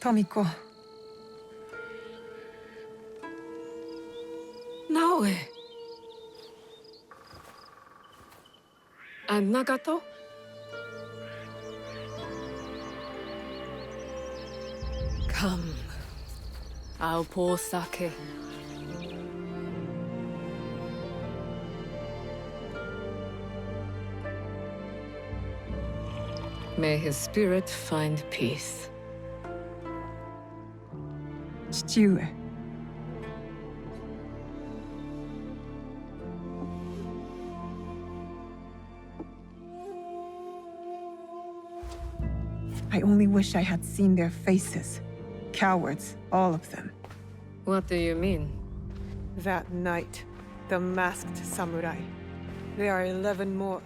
Tomiko. Naoe. And Nagato? Come. I'll pour sake. May his spirit find peace. 父上。I only wish I had seen their faces. Cowards, all of them. What do you mean? That night, the masked samurai. There are 11 more.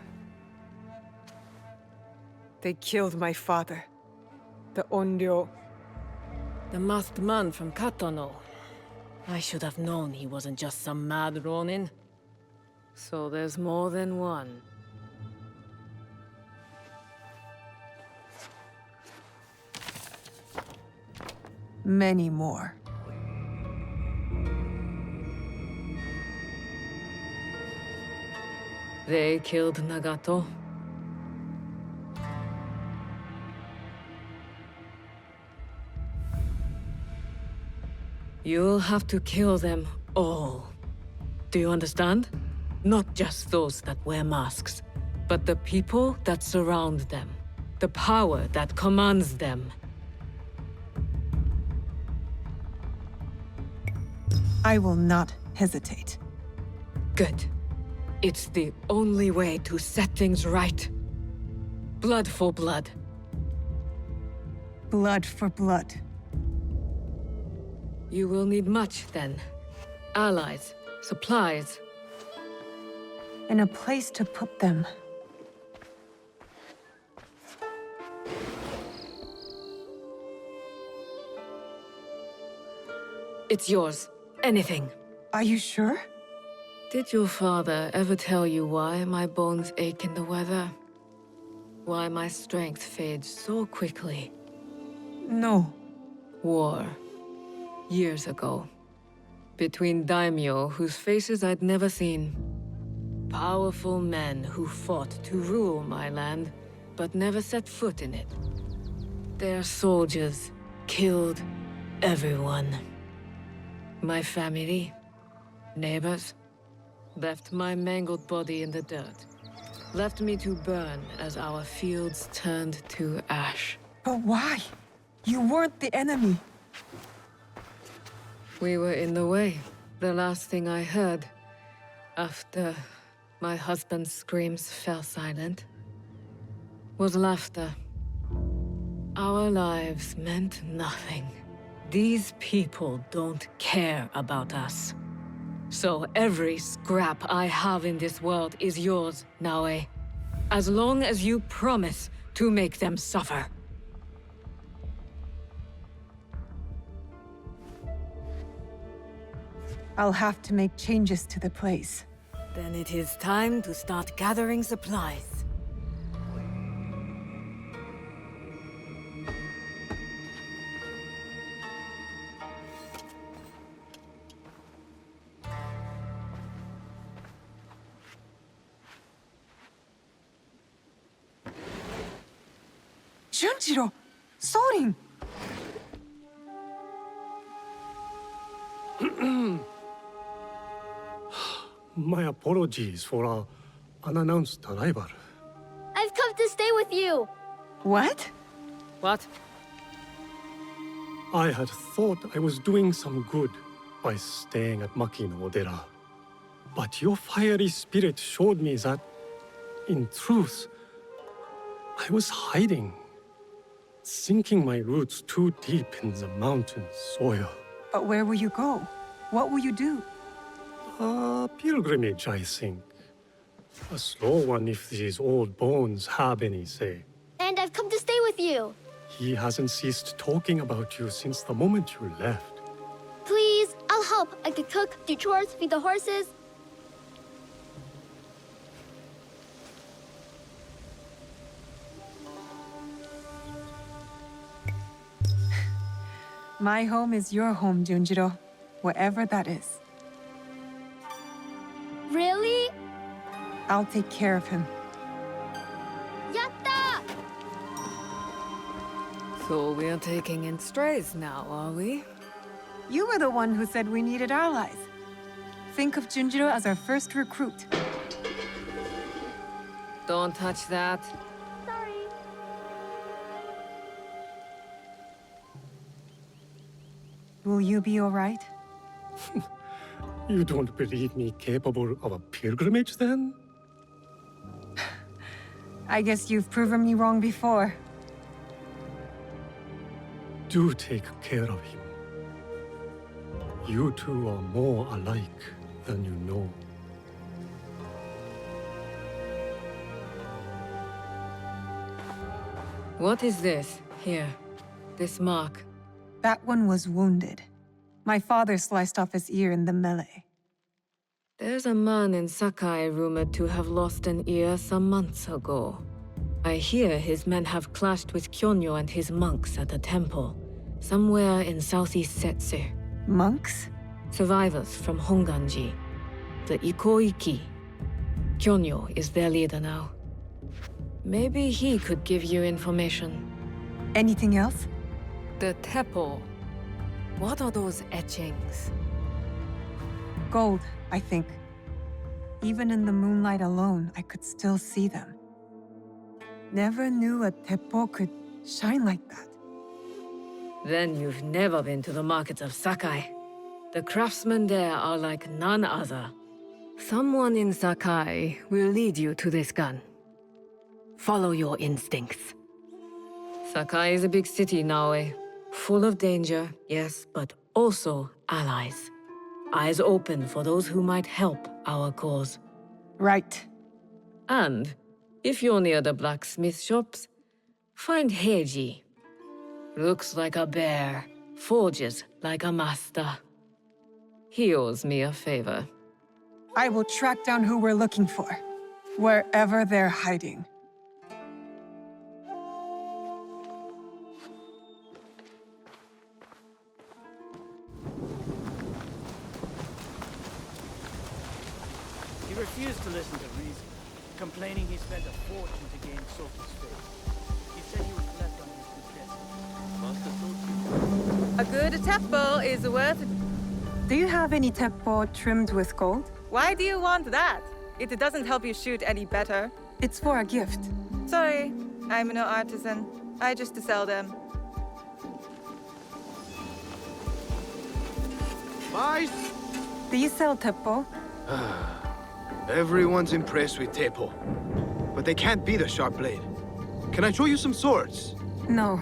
They killed my father, the Onryo. The masked man from Katano. I should have known he wasn't just some mad ronin. So there's more than one. Many more. They killed Nagato. You'll have to kill them all. Do you understand? Not just those that wear masks, but the people that surround them. The power that commands them. I will not hesitate. Good. It's the only way to set things right. Blood for blood. Blood for blood. You will need much, then. Allies, supplies. And a place to put them. It's yours. Anything. Are you sure? Did your father ever tell you why my bones ache in the weather? Why my strength fades so quickly? No. War. Years ago. Between daimyo whose faces I'd never seen. Powerful men who fought to rule my land, but never set foot in it. Their soldiers killed everyone. My family, neighbors, left my mangled body in the dirt. Left me to burn as our fields turned to ash. But why? You weren't the enemy. We were in the way. The last thing I heard, after my husband's screams fell silent, was laughter. Our lives meant nothing. These people don't care about us. So every scrap I have in this world is yours, Naoe. As long as you promise to make them suffer. I'll have to make changes to the place. Then it is time to start gathering supplies. Junjiro! Sorin! My apologies for our unannounced arrival. I've come to stay with you! What? What? I had thought I was doing some good by staying at Maki-no-dera. But your fiery spirit showed me that, in truth, I was hiding, sinking my roots too deep in the mountain soil. But where will you go? What will you do? A pilgrimage, I think. A slow one if these old bones have any say. And I've come to stay with you! He hasn't ceased talking about you since the moment you left. Please, I'll help. I could cook, do chores, feed the horses. My home is your home, Junjiro. Wherever that is. Really? I'll take care of him. Yatta! So we're taking in strays now, are we? You were the one who said we needed allies. Think of Junjiro as our first recruit. Don't touch that. Sorry. Will you be all right? You don't believe me capable of a pilgrimage, then? I guess you've proven me wrong before. Do take care of him. You two are more alike than you know. What is this? Here. This mark. That one was wounded. My father sliced off his ear in the melee. There's a man in Sakai rumored to have lost an ear some months ago. I hear his men have clashed with Kyonyo and his monks at a temple, somewhere in southeast Setsu. Monks? Survivors from Honganji, the Ikoiki. Kyonyo is their leader now. Maybe he could give you information. Anything else? The Teppo. What are those etchings? Gold, I think. Even in the moonlight alone, I could still see them. Never knew a teppo could shine like that. Then you've never been to the markets of Sakai. The craftsmen there are like none other. Someone in Sakai will lead you to this gun. Follow your instincts. Sakai is a big city, Naoe. Full of danger, yes, but also allies. Eyes open for those who might help our cause. Right. And, if you're near the blacksmith shops, find Heiji. Looks like a bear, forges like a master. He owes me a favor. I will track down who we're looking for, wherever they're hiding. He refused to listen to reason, complaining he spent a fortune to gain Sophie's faith. He said he was left on his regrets. A good teppo is worth... Do you have any teppo trimmed with gold? Why do you want that? It doesn't help you shoot any better. It's for a gift. Sorry, I'm no artisan. I just sell them. Vice! Do you sell teppo? Everyone's impressed with Teppo, but they can't beat a sharp blade. Can I show you some swords? No,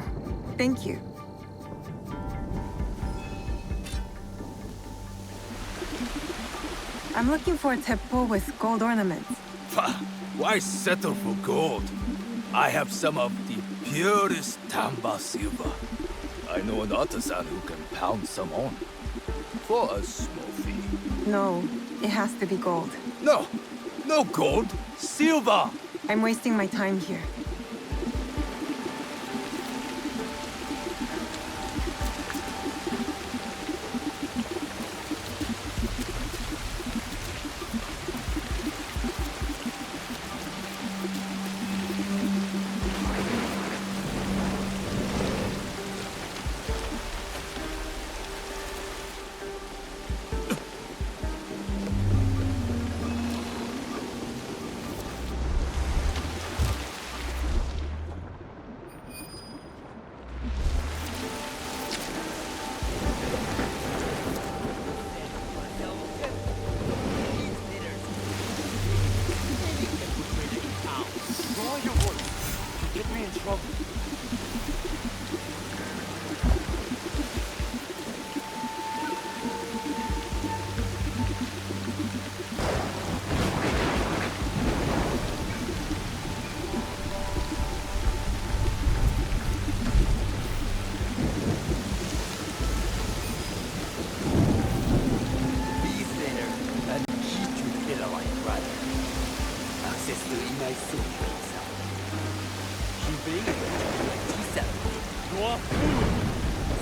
thank you. I'm looking for a teppo with gold ornaments. Why settle for gold? I have some of the purest Tamba silver. I know an artisan who can pound some on. For a small fee. No, it has to be gold. No! No gold! Silver! I'm wasting my time here.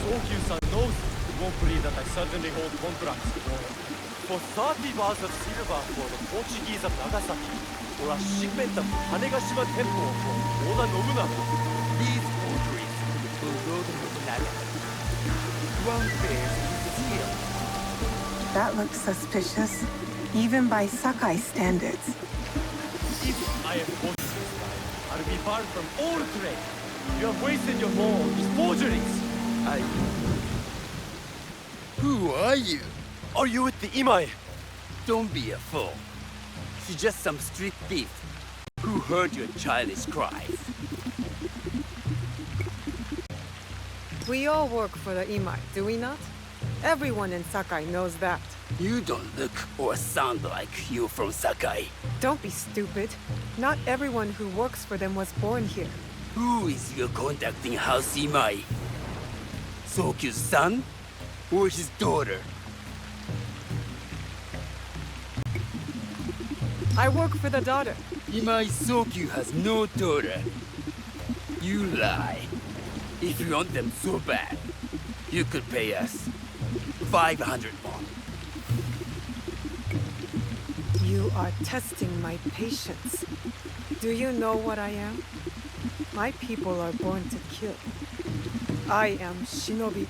Sokyu-san knows he won't believe that I suddenly hold contracts for 30 bars of silver for the Portuguese of Nagasaki, or a shipment of Tanegashima Temple for Oda Nobunaga. These forgeries will go to Nobunaga. One bears his seal. That looks suspicious, even by Sakai standards. If I am forged this time, I'll be barred from all trade. You have wasted your law on these forgeries. Who are you? Are you with the Imai? Don't be a fool. She's just some street thief who heard your childish cries. We all work for the Imai, do we not? Everyone in Sakai knows that. You don't look or sound like you from Sakai. Don't be stupid. Not everyone who works for them was born here. Who is your contacting House Imai? Sokyu's son or his daughter? I work for the daughter. Imai Sokyu has no daughter. You lie. If you want them so bad, you could pay us 500 won. You are testing my patience. Do you know what I am? My people are born to kill. I am shinobi.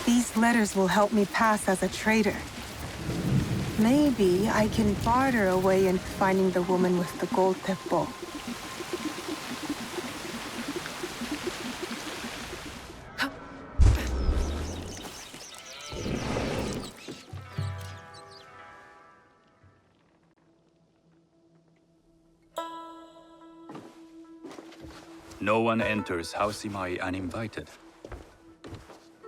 These letters will help me pass as a traitor. Maybe I can barter a way into finding the woman with the gold teppo. No one enters House Imai uninvited.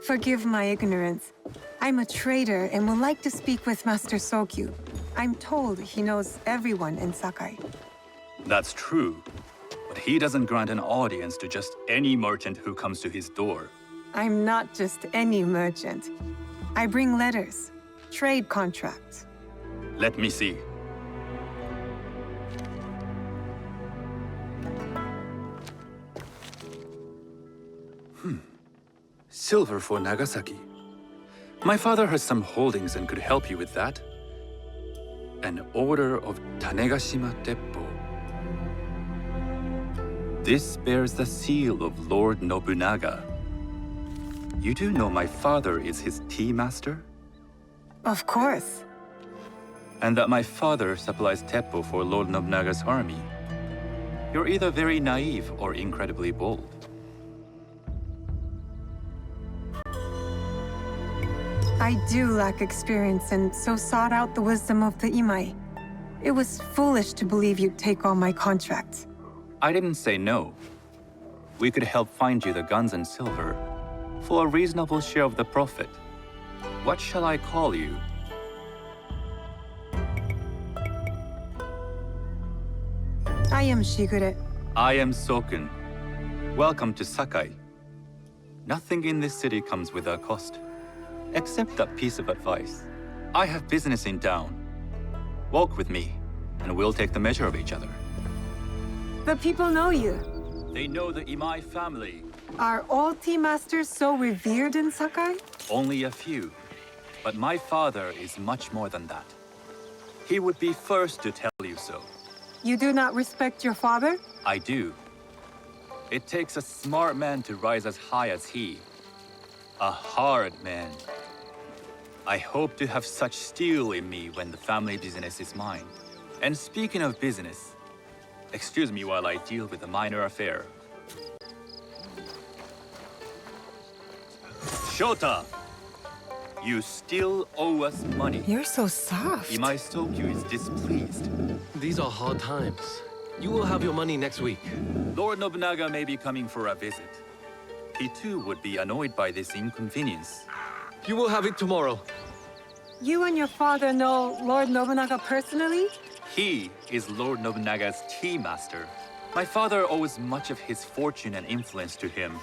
Forgive my ignorance. I'm a trader and would like to speak with Master Sokyu. I'm told he knows everyone in Sakai. That's true, but he doesn't grant an audience to just any merchant who comes to his door. I'm not just any merchant. I bring letters, trade contracts. Let me see. Silver for Nagasaki. My father has some holdings and could help you with that. An order of Tanegashima Teppo. This bears the seal of Lord Nobunaga. You do know my father is his tea master? Of course. And that my father supplies Teppo for Lord Nobunaga's army. You're either very naive or incredibly bold. I do lack experience and so sought out the wisdom of the Imai. It was foolish to believe you'd take all my contracts. I didn't say no. We could help find you the guns and silver for a reasonable share of the profit. What shall I call you? I am Shigure. I am Sokun. Welcome to Sakai. Nothing in this city comes without cost. Except that piece of advice. I have business in town. Walk with me, and we'll take the measure of each other. The people know you. They know the Imai family. Are all tea masters so revered in Sakai? Only a few. But my father is much more than that. He would be first to tell you so. You do not respect your father? I do. It takes a smart man to rise as high as he. A hard man. I hope to have such steel in me when the family business is mine. And speaking of business, excuse me while I deal with a minor affair. Shota! You still owe us money. You're so soft. Imai Sokyu is displeased. These are hard times. You will have your money next week. Lord Nobunaga may be coming for a visit. He too would be annoyed by this inconvenience. You will have it tomorrow. You and your father know Lord Nobunaga personally? He is Lord Nobunaga's tea master. My father owes much of his fortune and influence to him.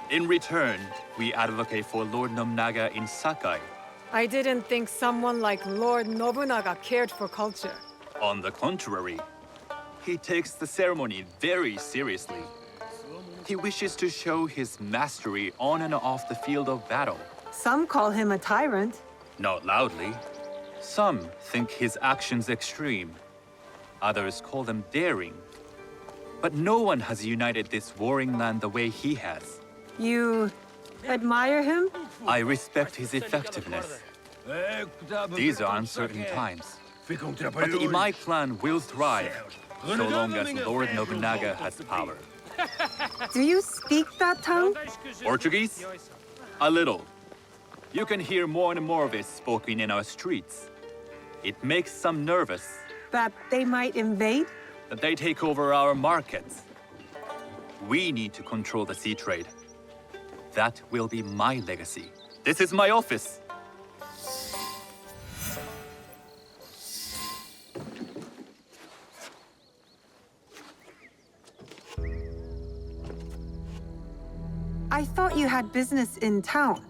In return, we advocate for Lord Nobunaga in Sakai. I didn't think someone like Lord Nobunaga cared for culture. On the contrary, he takes the ceremony very seriously. He wishes to show his mastery on and off the field of battle. Some call him a tyrant. Not loudly. Some think his actions extreme. Others call them daring. But no one has united this warring land the way he has. You admire him? I respect his effectiveness. These are uncertain times. But the Imai clan will thrive, so long as Lord Nobunaga has power. Do you speak that tongue? Portuguese? A little. You can hear more and more of it spoken in our streets. It makes some nervous. That they might invade? That they take over our markets. We need to control the sea trade. That will be my legacy. This is my office. I thought you had business in town.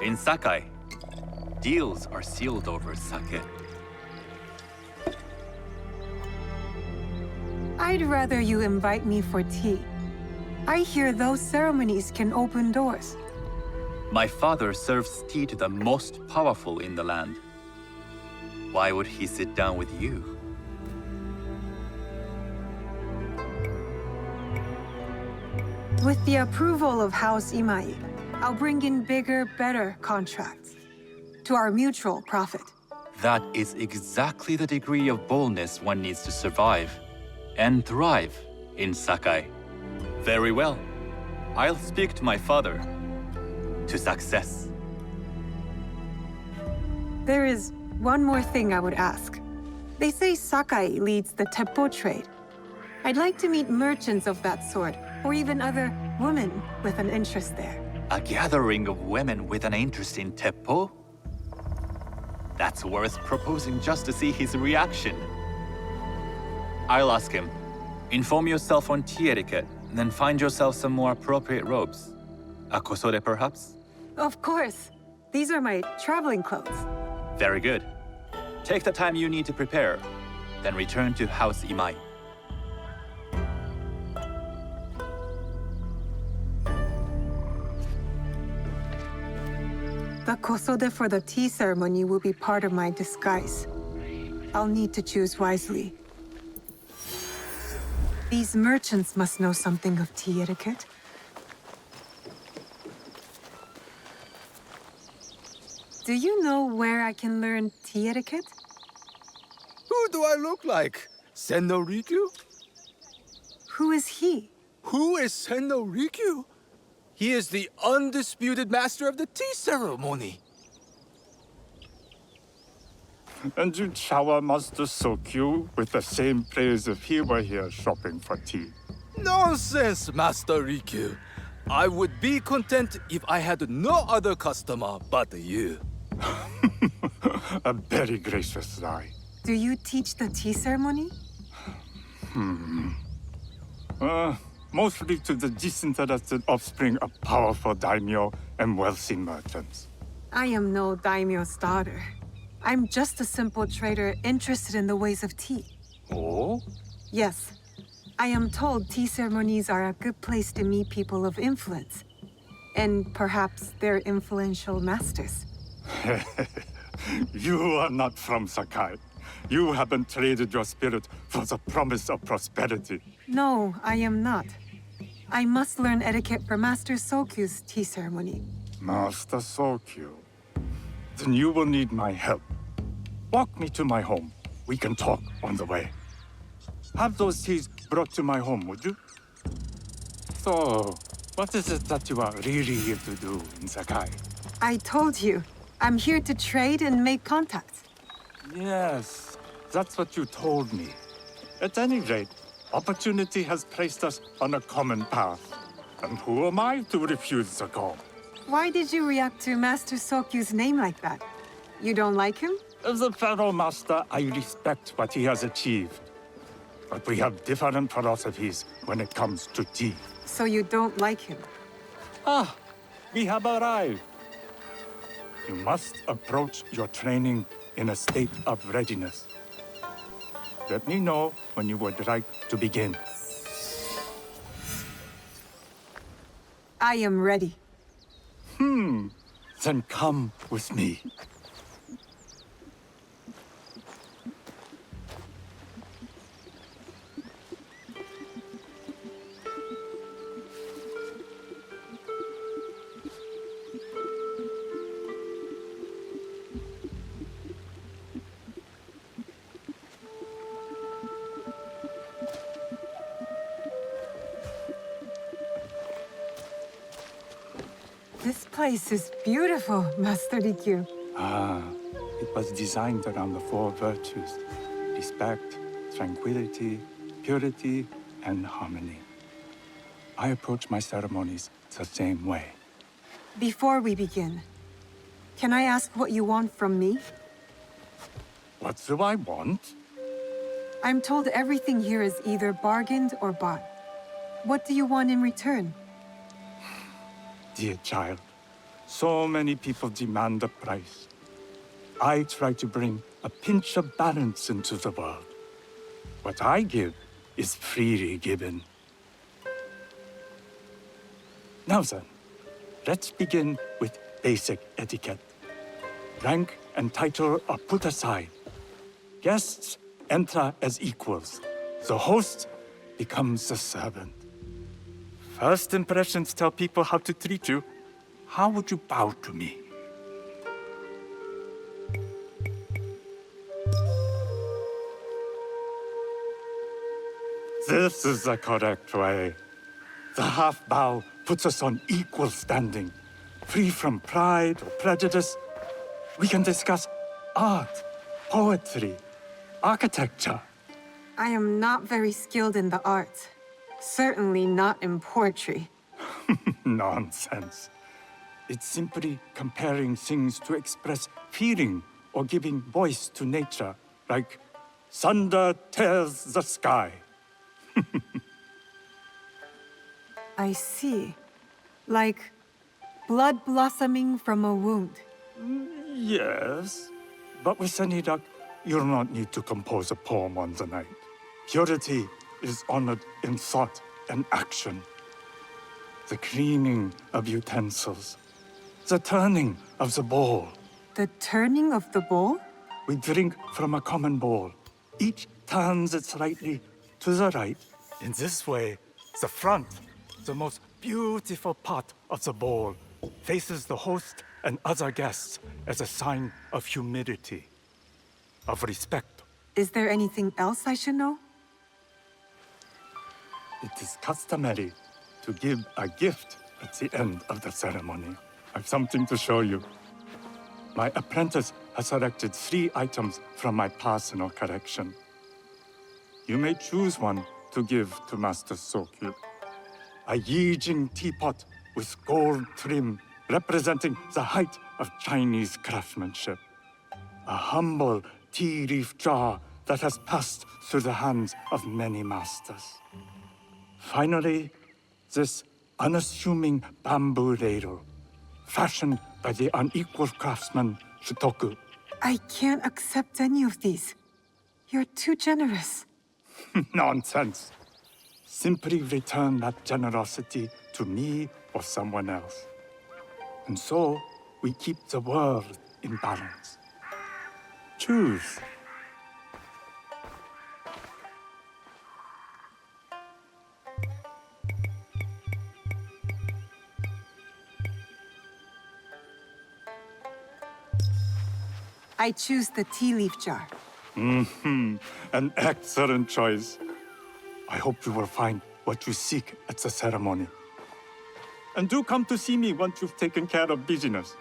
In Sakai, deals are sealed over sake. I'd rather you invite me for tea. I hear those ceremonies can open doors. My father serves tea to the most powerful in the land. Why would he sit down with you? With the approval of House Imai, I'll bring in bigger, better contracts. To our mutual profit. That is exactly the degree of boldness one needs to survive and thrive in Sakai. Very well. I'll speak to my father. To success. There is one more thing I would ask. They say Sakai leads the teppo trade. I'd like to meet merchants of that sort, or even other women with an interest there. A gathering of women with an interest in teppo? That's worth proposing just to see his reaction. I'll ask him. Inform yourself on tea etiquette, and then find yourself some more appropriate robes. A kosode, perhaps? Of course. These are my traveling clothes. Very good. Take the time you need to prepare, then return to House Imai. The kosode for the tea ceremony will be part of my disguise. I'll need to choose wisely. These merchants must know something of tea etiquette. Do you know where I can learn tea etiquette? Who do I look like? Senno Rikyu? Who is he? Who is Senno Rikyu? He is the undisputed master of the tea ceremony. And you'd shower Master Sokyu with the same praise if he were here shopping for tea. Nonsense, Master Rikyu. I would be content if I had no other customer but you. A very gracious lie. Do you teach the tea ceremony? Mostly to the disinterested offspring of powerful daimyo and wealthy merchants. I am no daimyo's daughter. I'm just a simple trader interested in the ways of tea. Oh? Yes. I am told tea ceremonies are a good place to meet people of influence. And perhaps their influential masters. You are not from Sakai. You haven't traded your spirit for the promise of prosperity. No, I am not. I must learn etiquette for Master Sokyu's tea ceremony. Master Sokyu. Then you will need my help. Walk me to my home. We can talk on the way. Have those teas brought to my home, would you? So, what is it that you are really here to do in Sakai? I told you, I'm here to trade and make contacts. Yes, that's what you told me. At any rate, opportunity has placed us on a common path. And who am I to refuse the call? Why did you react to Master Sokyu's name like that? You don't like him? As a Pharaoh Master, I respect what he has achieved. But we have different philosophies when it comes to tea. So you don't like him? Ah, we have arrived. You must approach your training in a state of readiness. Let me know when you would like to begin. I am ready. Then come with me. This place is beautiful, Master Rikyu. It was designed around the four virtues: respect, tranquility, purity, and harmony. I approach my ceremonies the same way. Before we begin, can I ask what you want from me? What do I want? I'm told everything here is either bargained or bought. What do you want in return? Dear child, so many people demand a price. I try to bring a pinch of balance into the world. What I give is freely given. Now then, let's begin with basic etiquette. Rank and title are put aside. Guests enter as equals. The host becomes the servant. First impressions tell people how to treat you. How would you bow to me? This is the correct way. The half bow puts us on equal standing, free from pride or prejudice. We can discuss art, poetry, architecture. I am not very skilled in the arts. Certainly not in poetry. Nonsense. It's simply comparing things to express feeling or giving voice to nature, like thunder tears the sky. I see. Like blood blossoming from a wound. Yes, but with any luck, you'll not need to compose a poem on the night. Purity is honored in thought and action. The cleaning of utensils, the turning of the bowl. The turning of the bowl? We drink from a common bowl. Each turns it slightly to the right. In this way, the front, the most beautiful part of the bowl, faces the host and other guests as a sign of humility, of respect. Is there anything else I should know? It is customary to give a gift at the end of the ceremony. I've something to show you. My apprentice has selected 3 items from my personal collection. You may choose one to give to Master Sokyu. A Yijing teapot with gold trim representing the height of Chinese craftsmanship. A humble tea leaf jar that has passed through the hands of many masters. Finally, this unassuming bamboo ladle, fashioned by the unequal craftsman Shutoku. I can't accept any of these. You're too generous. Nonsense. Simply return that generosity to me or someone else. And so, we keep the world in balance. Choose. I choose the tea leaf jar. An excellent choice. I hope you will find what you seek at the ceremony. And do come to see me once you've taken care of business.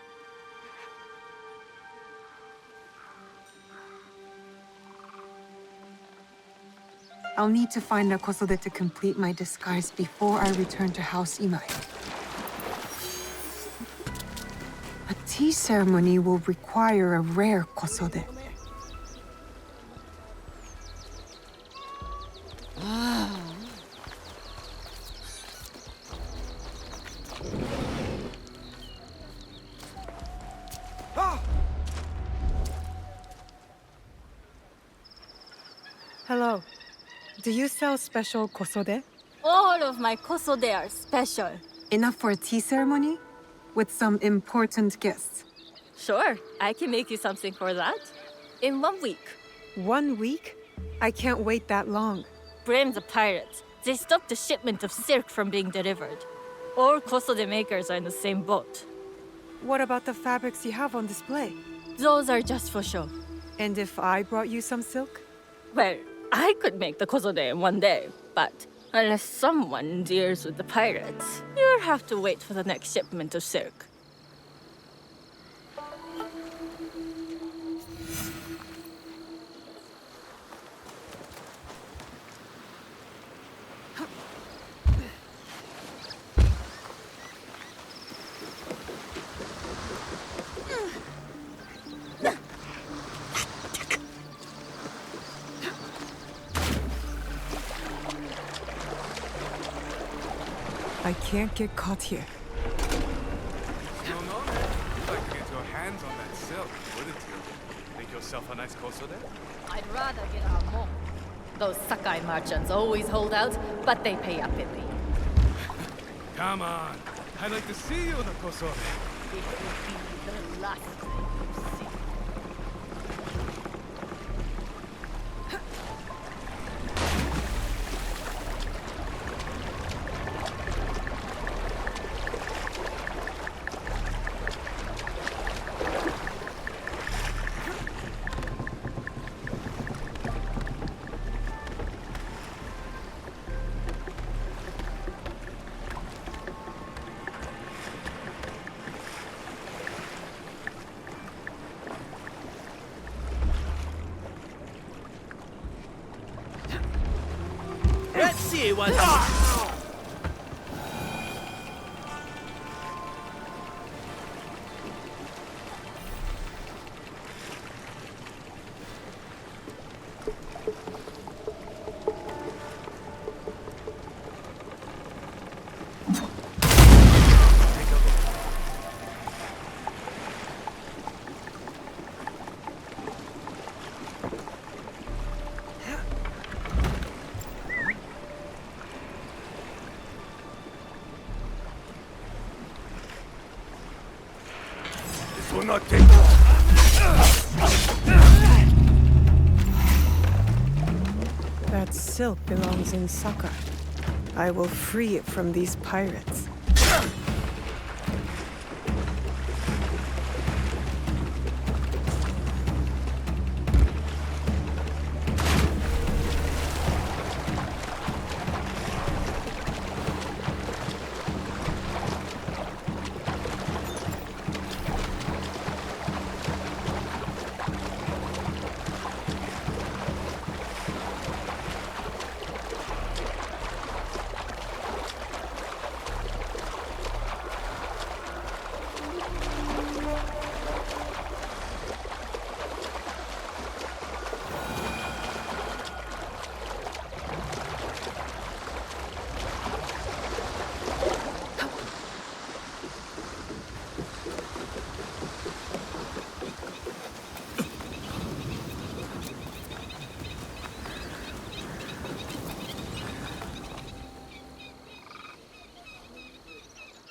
I'll need to find a kosode to complete my disguise before I return to House Imai. A tea ceremony will require a rare kosode. Hello. Do you sell special kosode? All of my kosode are special. Enough for a tea ceremony? With some important guests. Sure, I can make you something for that. In 1 week. 1 week? I can't wait that long. Blame the pirates. They stopped the shipment of silk from being delivered. All kosode makers are in the same boat. What about the fabrics you have on display? Those are just for show. And if I brought you some silk? Well, I could make the kosode in 1 day, but unless someone deals with the pirates, you'll have to wait for the next shipment of silk. I can't get caught here. No, man. You'd like to get your hands on that silk, wouldn't you? Make yourself a nice kosode? I'd rather get our more. Those Sakai merchants always hold out, but they pay up in the end. Come on. I'd like to see you in a kosode. It will be the last thing you see. Let's see what... This will not take... That silk belongs in Saka. I will free it from these pirates.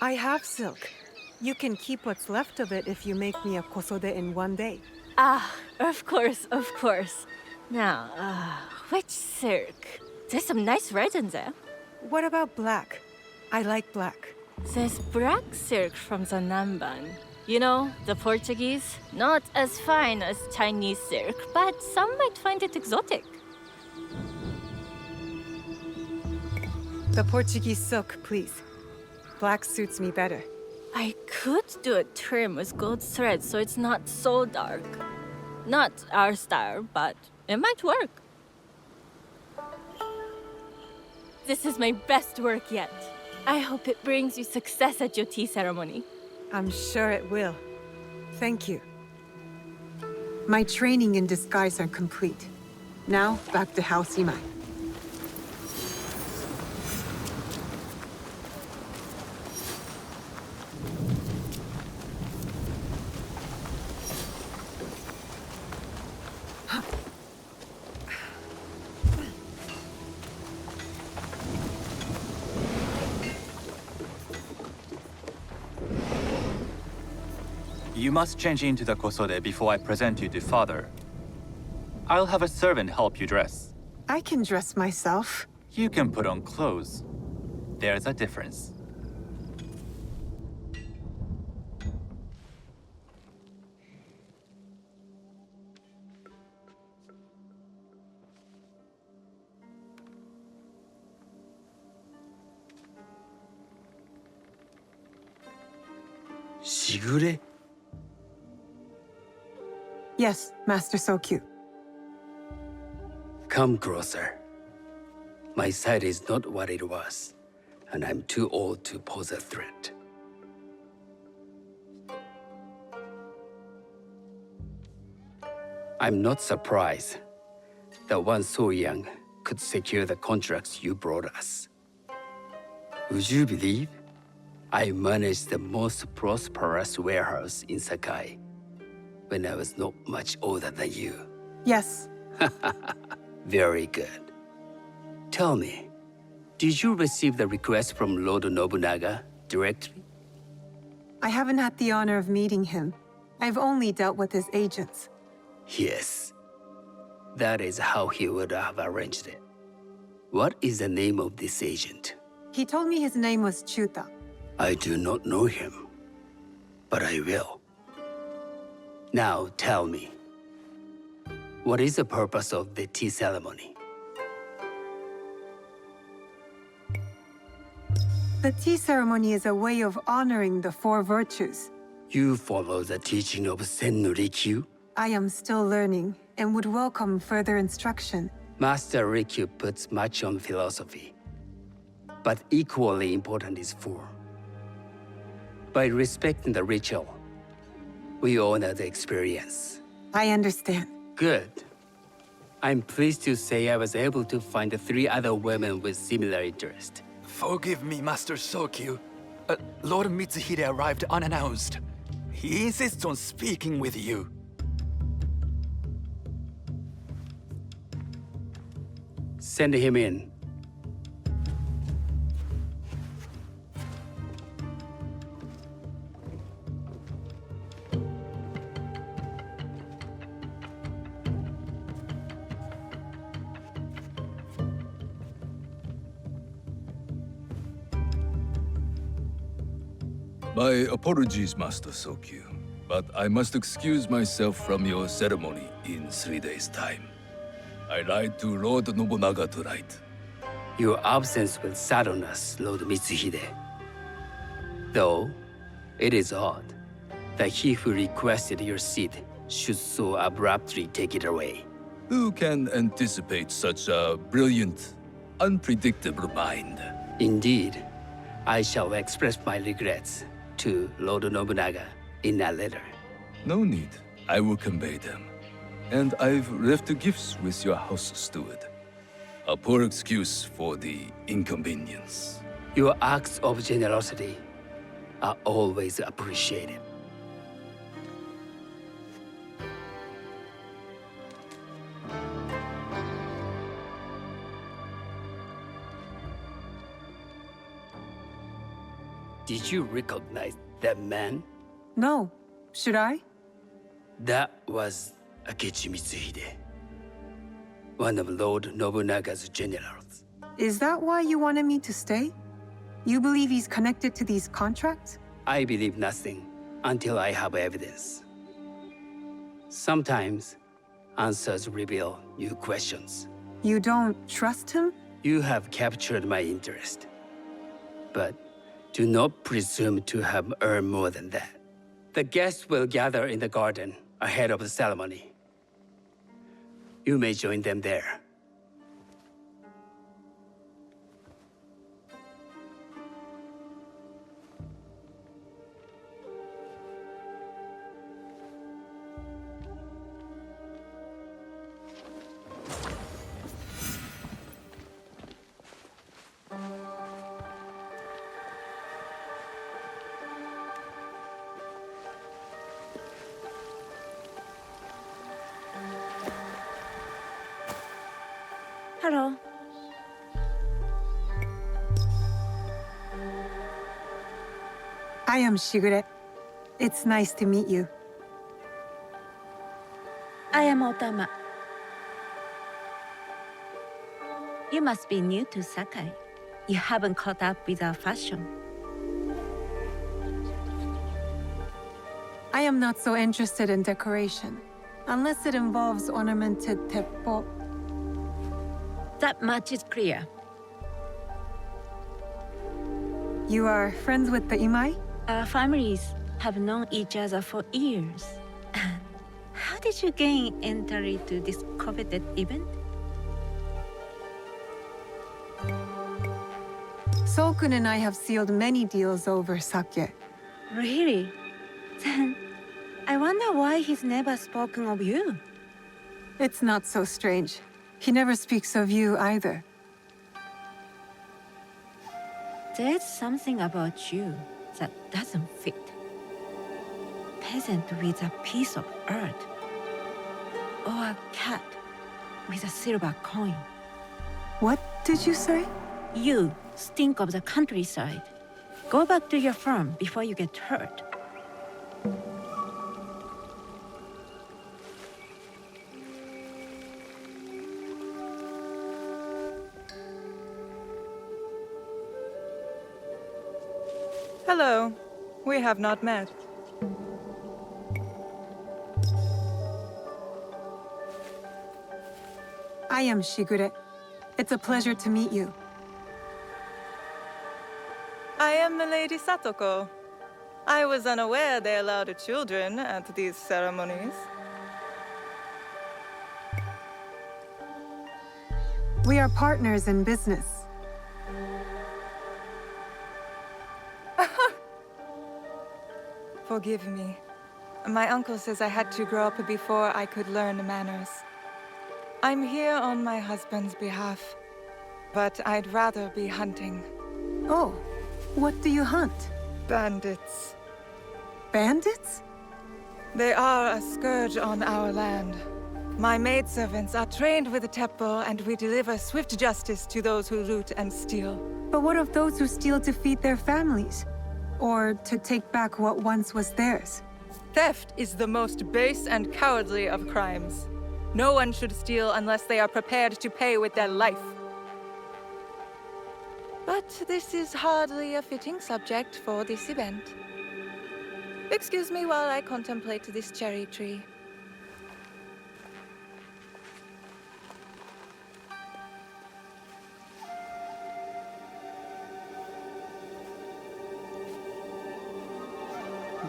I have silk. You can keep what's left of it if you make me a kosode in 1 day. Ah, of course, of course. Now, which silk? There's some nice red in there. What about black? I like black. There's black silk from the Namban. You know, the Portuguese? Not as fine as Chinese silk, but some might find it exotic. The Portuguese silk, please. Black suits me better. I could do a trim with gold thread so it's not so dark. Not our style, but it might work. this is my best work yet. I hope it brings you success at your tea ceremony. I'm sure it will. Thank you. My training in disguise are complete. Now, back to House Imai. You must change into the kosode before I present you to father. I'll have a servant help you dress. I can dress myself. You can put on clothes. There's a difference. Shigure? Yes, Master Sokyu. Come closer. My sight is not what it was, and I'm too old to pose a threat. I'm not surprised that one so young could secure the contracts you brought us. Would you believe I managed the most prosperous warehouse in Sakai when I was not much older than you? Yes. Very good. Tell me, did you receive the request from Lord Nobunaga directly? I haven't had the honor of meeting him. I've only dealt with his agents. Yes. That is how he would have arranged it. What is the name of this agent? He told me his name was Chuta. I do not know him, but I will. Now tell me, what is the purpose of the tea ceremony? The tea ceremony is a way of honoring the four virtues. You follow the teaching of Sen no Rikyu? I am still learning and would welcome further instruction. Master Rikyu puts much on philosophy, but equally important is form. By respecting the ritual, we honor the experience. I understand. Good. I'm pleased to say I was able to find 3 other women with similar interest. Forgive me, Master Sokyu. Lord Mitsuhide arrived unannounced. He insists on speaking with you. Send him in. My apologies, Master Sokyu, but I must excuse myself from your ceremony in 3 days' time. I lied to Lord Nobunaga tonight. Your absence will sadden us, Lord Mitsuhide. Though, it is odd that he who requested your seat should so abruptly take it away. Who can anticipate such a brilliant, unpredictable mind? Indeed, I shall express my regrets to Lord Nobunaga in a letter. No need. I will convey them. And I've left the gifts with your house steward. A poor excuse for the inconvenience. Your acts of generosity are always appreciated. Did you recognize that man? No. Should I? That was Akechi Mitsuhide, one of Lord Nobunaga's generals. Is that why you wanted me to stay? You believe he's connected to these contracts? I believe nothing until I have evidence. Sometimes, answers reveal new questions. You don't trust him? You have captured my interest. But do not presume to have earned more than that. The guests will gather in the garden ahead of the ceremony. You may join them there. Hello. I am Shigure. It's nice to meet you. I am Otama. You must be new to Sakai. You haven't caught up with our fashion. I am not so interested in decoration, unless it involves ornamented teppo. That much is clear. You are friends with the Imai? Our families have known each other for years. How did you gain entry to this coveted event? Sokun and I have sealed many deals over sake. Really? Then I wonder why he's never spoken of you. It's not so strange. He never speaks of you either. There's something about you that doesn't fit. Peasant with a piece of earth. Or a cat with a silver coin. What did you say? You stink of the countryside. Go back to your farm before you get hurt. Hello. We have not met. I am Shigure. It's a pleasure to meet you. I am Milady Satoko. I was unaware they allowed children at these ceremonies. We are partners in business. Forgive me. My uncle says I had to grow up before I could learn manners. I'm here on my husband's behalf, but I'd rather be hunting. Oh, what do you hunt? Bandits. Bandits? They are a scourge on our land. My maidservants are trained with the teppo, and we deliver swift justice to those who loot and steal. But what of those who steal to feed their families? Or to take back what once was theirs? Theft is the most base and cowardly of crimes. No one should steal unless they are prepared to pay with their life. But this is hardly a fitting subject for this event. Excuse me while I contemplate this cherry tree.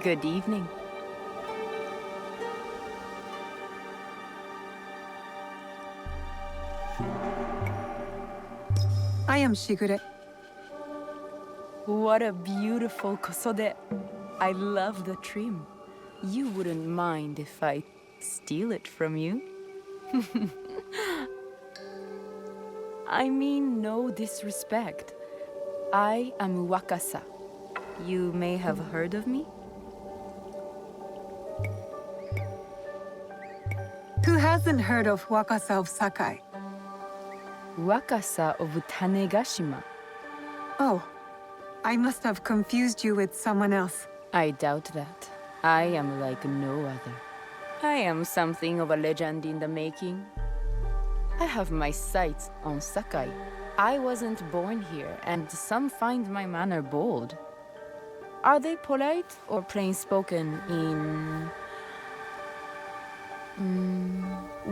Good evening. I am Shigure. What a beautiful kosode. I love the trim. You wouldn't mind if I steal it from you? I mean no disrespect. I am Wakasa. You may have heard of me? Who hasn't heard of Wakasa of Sakai? Wakasa of Tanegashima. Oh, I must have confused you with someone else. I doubt that. I am like no other. I am something of a legend in the making. I have my sights on Sakai. I wasn't born here, and some find my manner bold. Are they polite or plain-spoken in...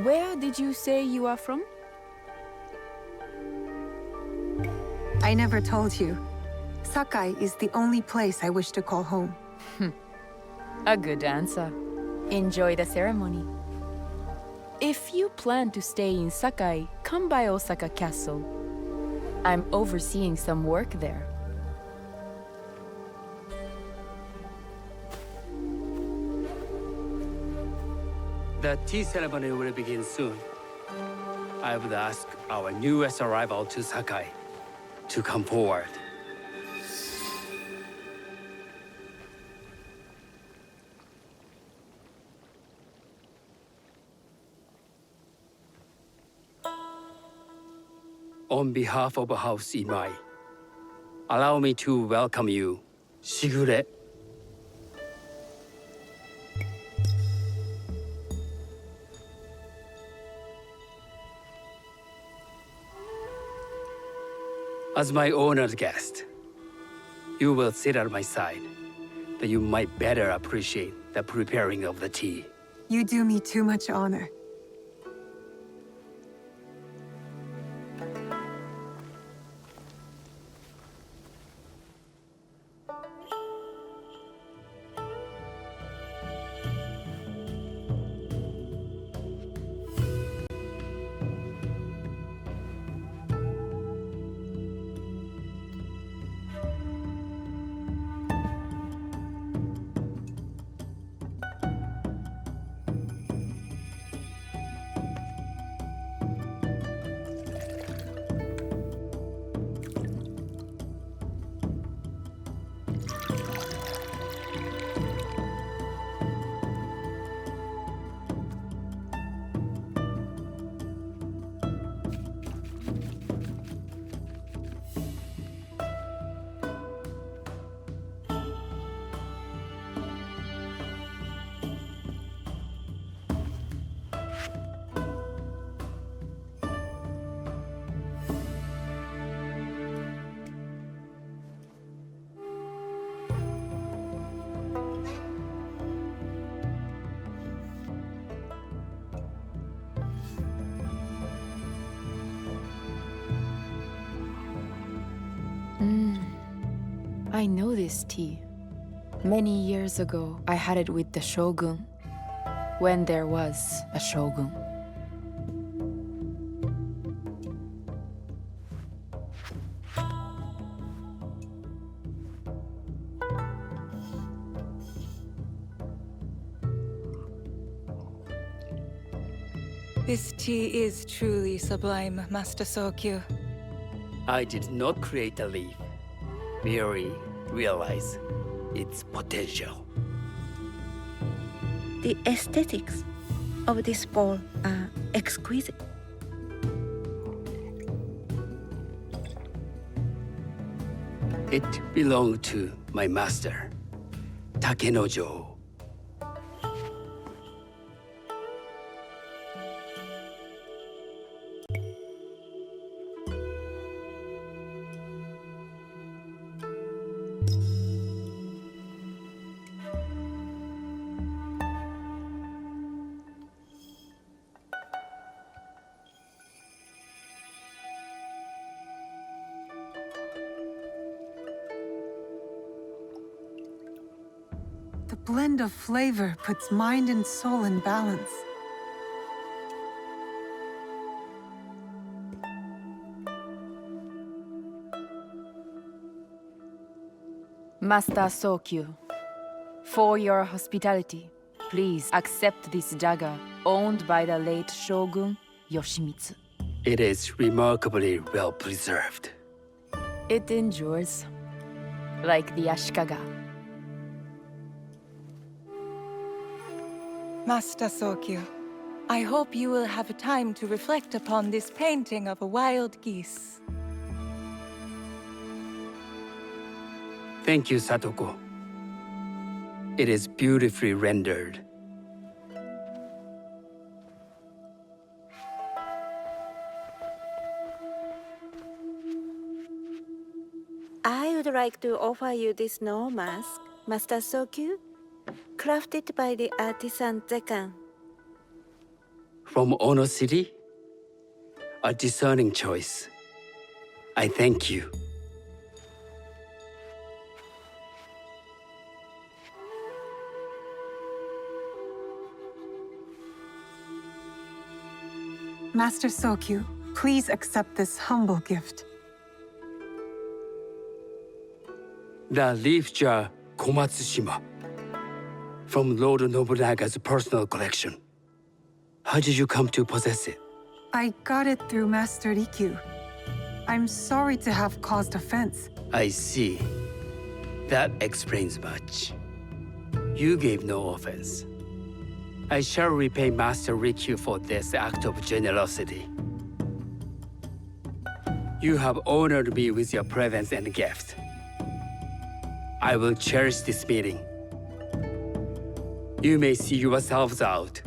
where did you say you are from? I never told you. Sakai is the only place I wish to call home. A good answer. Enjoy the ceremony. If you plan to stay in Sakai, come by Osaka Castle. I'm overseeing some work there. The tea ceremony will begin soon. I would ask our newest arrival to Sakai to come forward. On behalf of House Imai, allow me to welcome you, Shigure. As my honored guest, you will sit at my side, that you might better appreciate the preparing of the tea. You do me too much honor. I know this tea. Many years ago, I had it with the shogun, when there was a shogun. This tea is truly sublime, Master Sokyu. I did not create the leaf, merely realize its potential. The aesthetics of this bowl are exquisite. It belonged to my master, Takenojo. The blend of flavor puts mind and soul in balance. Master Sokyu, for your hospitality, please accept this dagger owned by the late Shogun Yoshimitsu. It is remarkably well preserved. It endures, like the Ashikaga. Master Sokyu, I hope you will have time to reflect upon this painting of a wild geese. Thank you, Satoko. It is beautifully rendered. I would like to offer you this snow mask, Master Sokyu, crafted by the artisan Zekan. From Ono City? A discerning choice. I thank you. Master Sokyu, please accept this humble gift. The leaf jar Komatsushima, from Lord Nobunaga's personal collection. How did you come to possess it? I got it through Master Rikyu. I'm sorry to have caused offense. I see. That explains much. You gave no offense. I shall repay Master Rikyu for this act of generosity. You have honored me with your presence and gift. I will cherish this meeting. You may see yourselves out.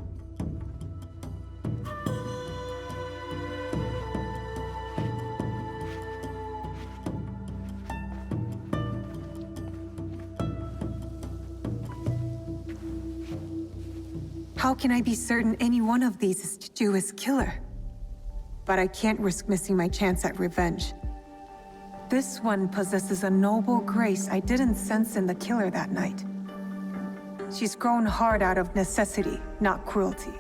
How can I be certain any one of these is to do his killer? But I can't risk missing my chance at revenge. This one possesses a noble grace I didn't sense in the killer that night. She's grown hard out of necessity, not cruelty.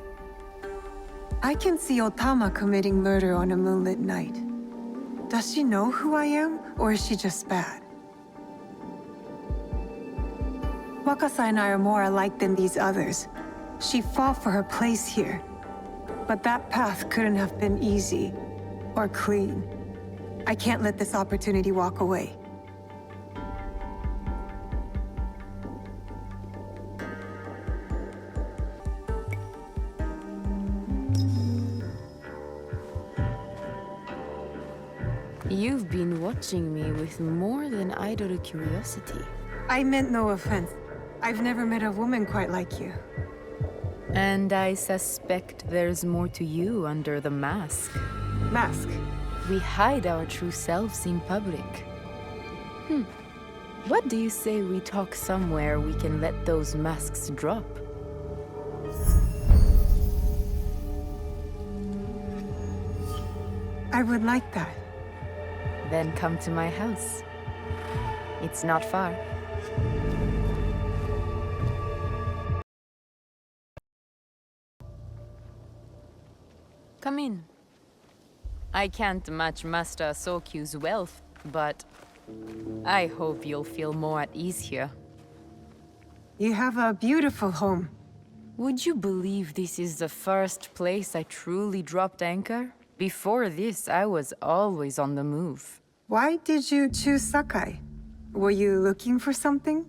I can see Otama committing murder on a moonlit night. Does she know who I am, or is she just bad? Wakasa and I are more alike than these others. She fought for her place here. But that path couldn't have been easy or clean. I can't let this opportunity walk away. You've been watching me with more than idle curiosity. I meant no offense. I've never met a woman quite like you. And I suspect there's more to you under the mask. Mask? We hide our true selves in public. What do you say we talk somewhere we can let those masks drop? I would like that. Then come to my house. It's not far. Come in. I can't match Master Sokyu's wealth, but I hope you'll feel more at ease here. You have a beautiful home. Would you believe this is the first place I truly dropped anchor? Before this, I was always on the move. Why did you choose Sakai? Were you looking for something?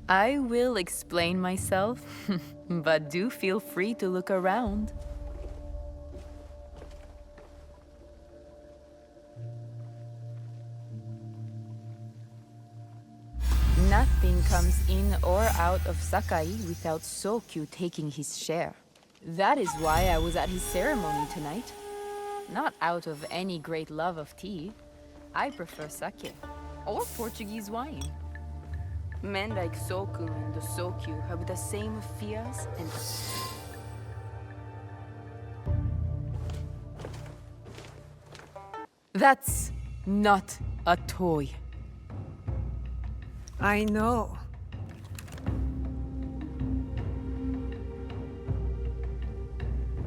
I will explain myself, but do feel free to look around. Nothing comes in or out of Sakai without Sokyu taking his share. That is why I was at his ceremony tonight. Not out of any great love of tea. I prefer sake, or Portuguese wine. Men like Soku and the Sokyu have the same fears and... That's not a toy. I know.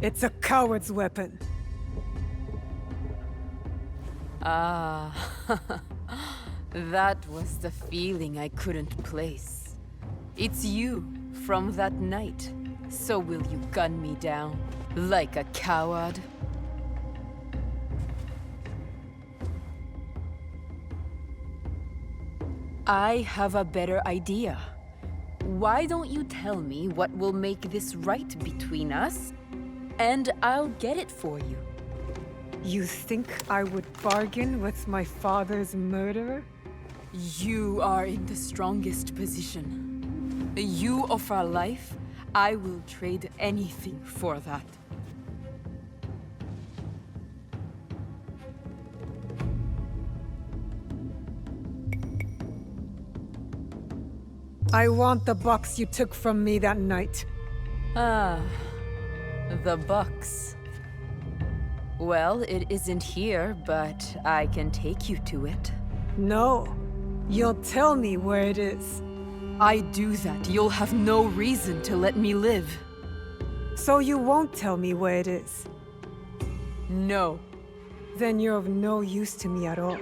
It's a coward's weapon. Ah, that was the feeling I couldn't place. It's you from that night. So will you gun me down like a coward? I have a better idea. Why don't you tell me what will make this right between us, and I'll get it for you. You think I would bargain with my father's murderer? You are in the strongest position. You offer life, I will trade anything for that. I want the box you took from me that night. Ah, the box. Well, it isn't here, but I can take you to it. No, you'll tell me where it is. I do that, you'll have no reason to let me live. So you won't tell me where it is? No. Then you're of no use to me at all.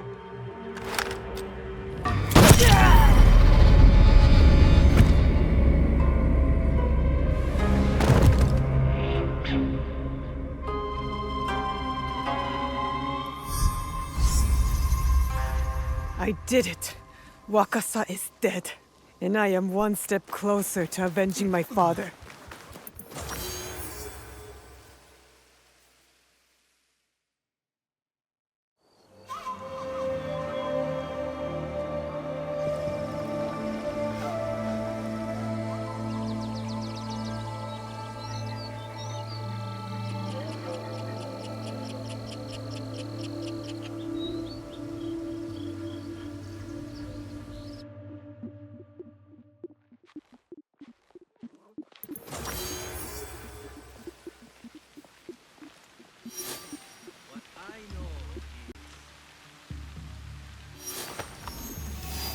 I did it. Wakasa is dead, and I am one step closer to avenging my father.